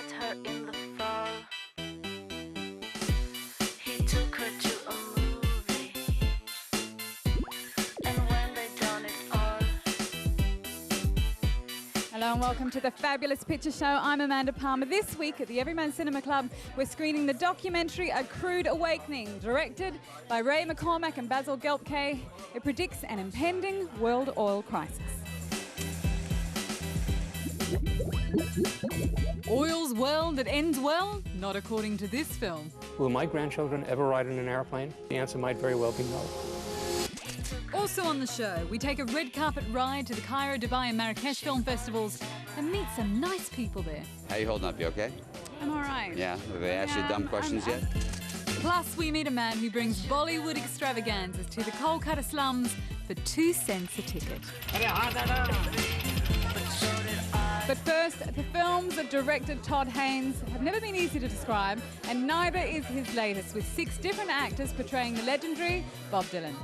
met her in the fall. He took her to a movie, and when they done it all. Hello and welcome to the Fabulous Picture Show. I'm Amanda Palmer. This week at the Everyman Cinema Club, we're screening the documentary A Crude Awakening, directed by Ray McCormack and Basil Gelbke. It predicts an impending world oil crisis. Oil's world that ends well? Not according to this film. Will my grandchildren ever ride in an airplane? The answer might very well be no. Also on the show, we take a red carpet ride to the Cairo, Dubai and Marrakesh film festivals and meet some nice people there. How you holding up? You okay? I'm all right. Yeah? Have they asked you dumb questions yet? Plus, we meet a man who brings Bollywood extravaganzas to the Kolkata slums for 2 cents a ticket. But first, the films of director Todd Haynes have never been easy to describe, and neither is his latest, with 6 different actors portraying the legendary Bob Dylan.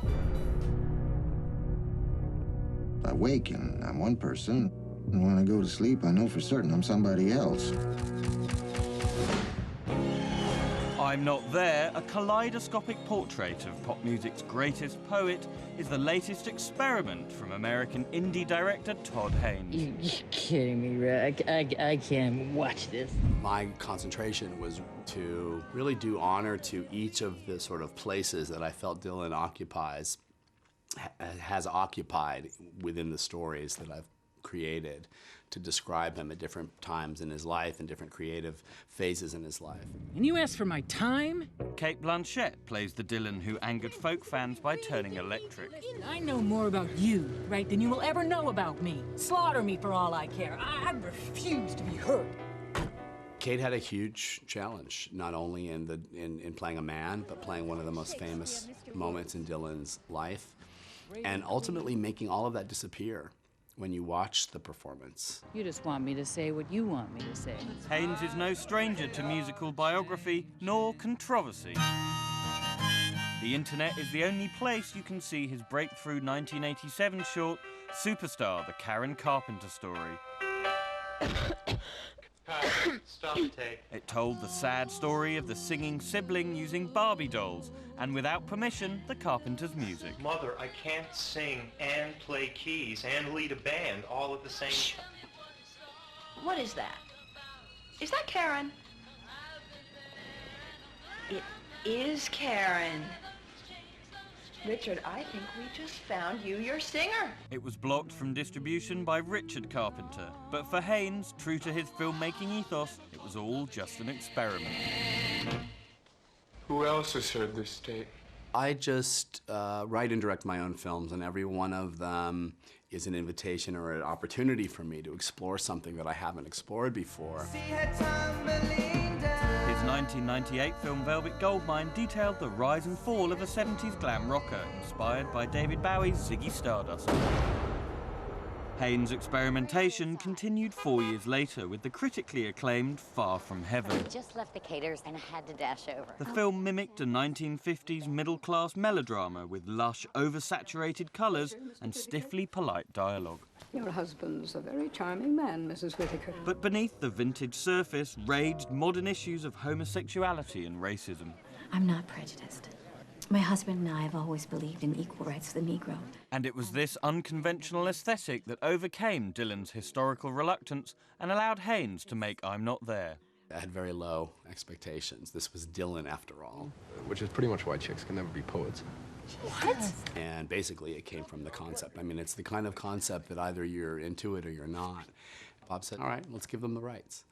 I wake and I'm one person, and when I go to sleep, I know for certain I'm somebody else. I'm Not There, a kaleidoscopic portrait of pop music's greatest poet, is the latest experiment from American indie director Todd Haynes. You're kidding me, Rick. I can't watch this. My concentration was to really do honor to each of the sort of places that I felt Dylan has occupied within the stories that I've created, to describe him at different times in his life and different creative phases in his life. And you asked for my time? Kate Blanchett plays the Dylan who angered folk fans by turning electric. I know more about you, right, than you will ever know about me. Slaughter me for all I care. I refuse to be hurt. Kate had a huge challenge, not only in playing a man, but playing one of the most famous moments in Dylan's life, and ultimately making all of that disappear when you watch the performance. You just want me to say what you want me to say. Haynes is no stranger to musical biography nor controversy. The internet is the only place you can see his breakthrough 1987 short, Superstar, the Karen Carpenter story. Stop the tape. It told the sad story of the singing sibling using Barbie dolls, and without permission, the Carpenter's music. Mother, I can't sing and play keys and lead a band all at the same time. What is that? Is that Karen? It is Karen. Richard, I think we just found you your singer. It was blocked from distribution by Richard Carpenter, but for Haynes, true to his filmmaking ethos, it was all just an experiment. Who else has heard this tape? I just write and direct my own films, and every one of them is an invitation or an opportunity for me to explore something that I haven't explored before. His 1998 film Velvet Goldmine detailed the rise and fall of a 70s glam rocker, inspired by David Bowie's Ziggy Stardust. Haynes' experimentation continued 4 years later with the critically acclaimed Far From Heaven. I just left the caters and I had to dash over. The film mimicked a 1950s middle-class melodrama with lush, oversaturated colours and stiffly polite dialogue. Your husband's a very charming man, Mrs. Whittaker. But beneath the vintage surface raged modern issues of homosexuality and racism. I'm not prejudiced. My husband and I have always believed in equal rights for the Negro. And it was this unconventional aesthetic that overcame Dylan's historical reluctance and allowed Haynes to make I'm Not There. I had very low expectations. This was Dylan, after all. Which is pretty much why chicks can never be poets. What? And basically it came from the concept. I mean, it's the kind of concept that either you're into it or you're not. Bob said, all right, let's give them the rights.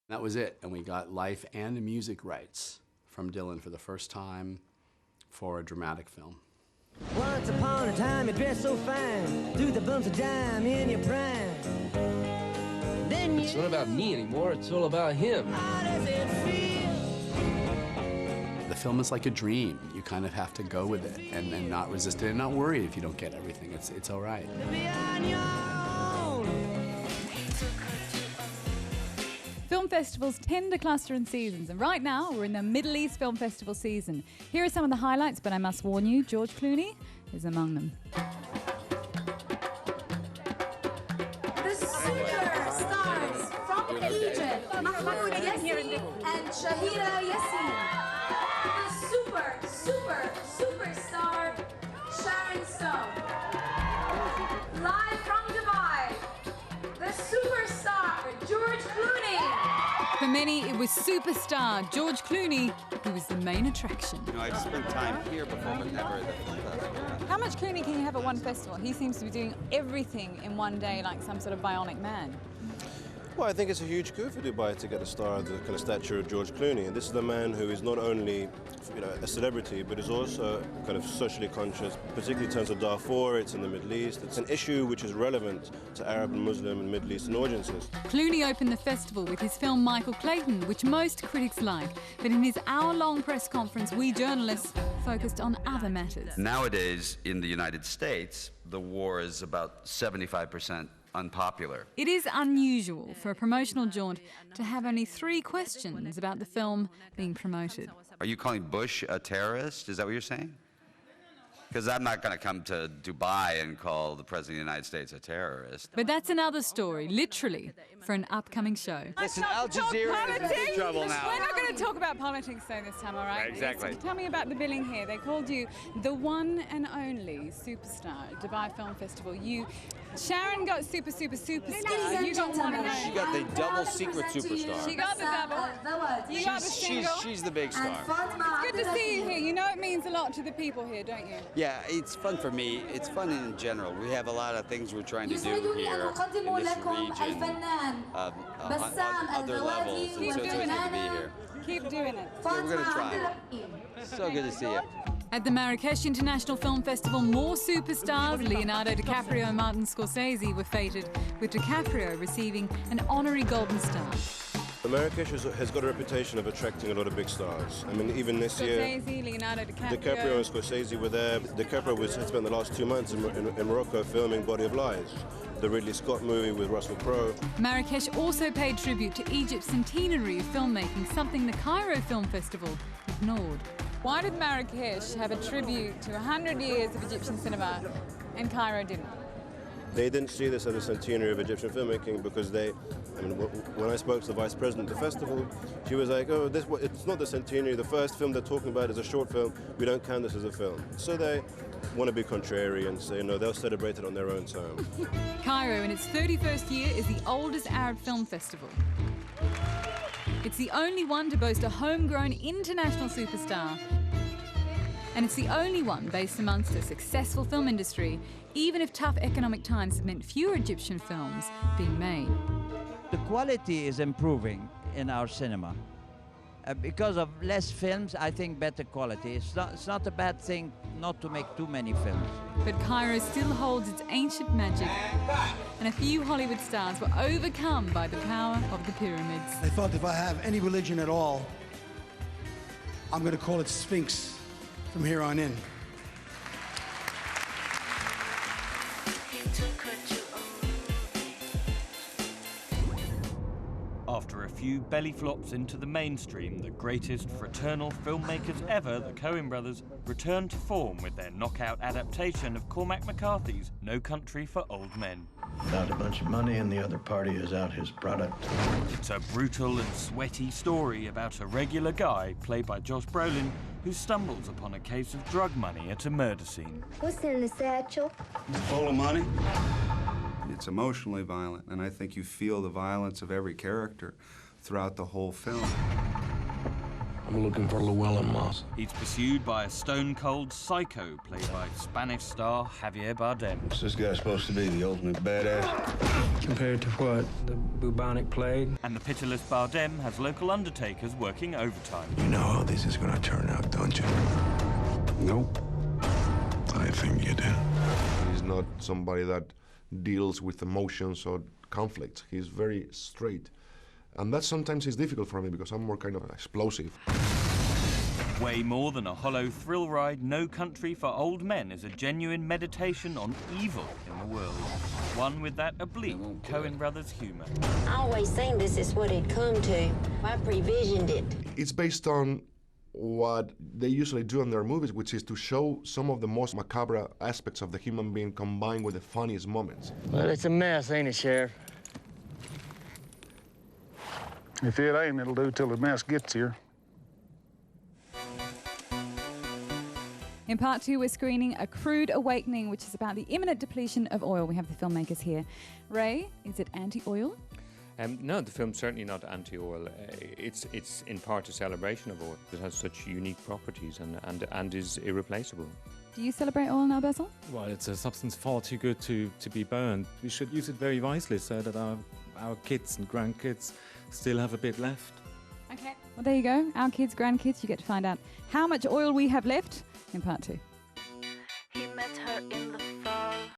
And that was it. And we got life and the music rights from Dylan for the first time for a dramatic film. Once upon a time you dressed so fine, threw the bumps of dime in your prime. Then It's not about me anymore, it's all about him. How does it feel? The film is like a dream. You kind of have to go with it and not resist it and not worry if you don't get everything. It's all right. To be on your own. Film festivals tend to cluster in seasons, and right now we're in the Middle East Film Festival season. Here are some of the highlights, but I must warn you, George Clooney is among them. The singer stars from Egypt. Mahmoud Yassin, and Shahira Yassin. The superstar Sharon Stone. Live from Dubai, the superstar George Clooney. For many, it was superstar George Clooney who was the main attraction. You know, I've spent time here before, but never at the film festival. How much Clooney can you have at one festival? He seems to be doing everything in one day like some sort of bionic man. Well, I think it's a huge coup for Dubai to get a star of the kind of stature of George Clooney. And this is the man who is not only, you know, a celebrity, but is also kind of socially conscious, particularly in terms of Darfur. It's in the Middle East. It's an issue which is relevant to Arab and Muslim and Middle Eastern audiences. Clooney opened the festival with his film Michael Clayton, which most critics like. But in his hour-long press conference, we journalists focused on other matters. Nowadays, in the United States, the war is about 75% unpopular. It is unusual for a promotional jaunt to have only 3 questions about the film being promoted. Are you calling Bush a terrorist? Is that what you're saying? Because I'm not going to come to Dubai and call the President of the United States a terrorist. But that's another story, literally, for an upcoming show. Listen, Al Jazeera is in big trouble now. We're not going to talk about politics, though, this time, all right? Right, exactly. Tell me about the billing here. They called you the one and only superstar at Dubai Film Festival. Sharon got superstar. You got one and only. She got the double secret superstar. She got the double. You got the single. She's the big star. It's good to see you here. You know it means a lot to the people here, don't you? Yeah, it's fun for me. It's fun in general. We have a lot of things we're trying to do here in this region on other levels. And so it's always good to be here. Keep doing it. Yeah, we're going to try. So good to see you. At the Marrakesh International Film Festival, more superstars, Leonardo DiCaprio and Martin Scorsese, were feted, with DiCaprio receiving an honorary Golden Star. Marrakesh has got a reputation of attracting a lot of big stars. I mean, even this year, Scorsese, Leonardo DiCaprio. DiCaprio and Scorsese were there. DiCaprio had spent the last 2 months in Morocco filming Body of Lies, the Ridley Scott movie with Russell Crowe. Marrakesh also paid tribute to Egypt's centenary of filmmaking, something the Cairo Film Festival ignored. Why did Marrakesh have a tribute to 100 years of Egyptian cinema and Cairo didn't? They didn't see this as a centenary of Egyptian filmmaking because when I spoke to the vice president of the festival, she was like, oh, it's not the centenary. The first film they're talking about is a short film. We don't count this as a film. So they want to be contrary and say, no, they'll celebrate it on their own time. Cairo, in its 31st year, is the oldest Arab film festival. It's the only one to boast a homegrown international superstar. And it's the only one based amongst a successful film industry, even if tough economic times have meant fewer Egyptian films being made. The quality is improving in our cinema. Because of less films, I think better quality. It's not a bad thing not to make too many films. But Cairo still holds its ancient magic, and a few Hollywood stars were overcome by the power of the pyramids. I thought if I have any religion at all, I'm going to call it Sphinx from here on in. After a few belly flops into the mainstream, the greatest fraternal filmmakers ever, the Coen brothers, returned to form with their knockout adaptation of Cormac McCarthy's No Country for Old Men. Without a bunch of money and the other party is out his product. It's a brutal and sweaty story about a regular guy, played by Josh Brolin, who stumbles upon a case of drug money at a murder scene. What's in the satchel? Full of money? It's emotionally violent, and I think you feel the violence of every character throughout the whole film. I'm looking for Llewellyn Moss. He's pursued by a stone-cold psycho played by Spanish star Javier Bardem. What's this guy supposed to be, the ultimate badass? Compared to what? The bubonic plague? And the pitiless Bardem has local undertakers working overtime. You know how this is gonna turn out, don't you? Nope. I think you do. He's not somebody that deals with emotions or conflicts. He's very straight. And that sometimes is difficult for me because I'm more kind of explosive. Way more than a hollow thrill ride, No Country for Old Men is a genuine meditation on evil in the world. One with that oblique Coen brothers humor. I always think this is what it come to. I previsioned it. It's based on what they usually do in their movies, which is to show some of the most macabre aspects of the human being combined with the funniest moments. Well, it's a mess, ain't it, Sheriff? If it ain't, it'll do till the mess gets here. In part 2, we're screening A Crude Awakening, which is about the imminent depletion of oil. We have the filmmakers here. Ray, is it anti-oil? No, the film's certainly not anti-oil. It's in part a celebration of oil. It has such unique properties and is irreplaceable. Do you celebrate oil now, Basil? Well, it's a substance far too good to be burned. We should use it very wisely so that our kids and grandkids still have a bit left. Okay, well there you go. Our kids, grandkids, you get to find out how much oil we have left in part 2.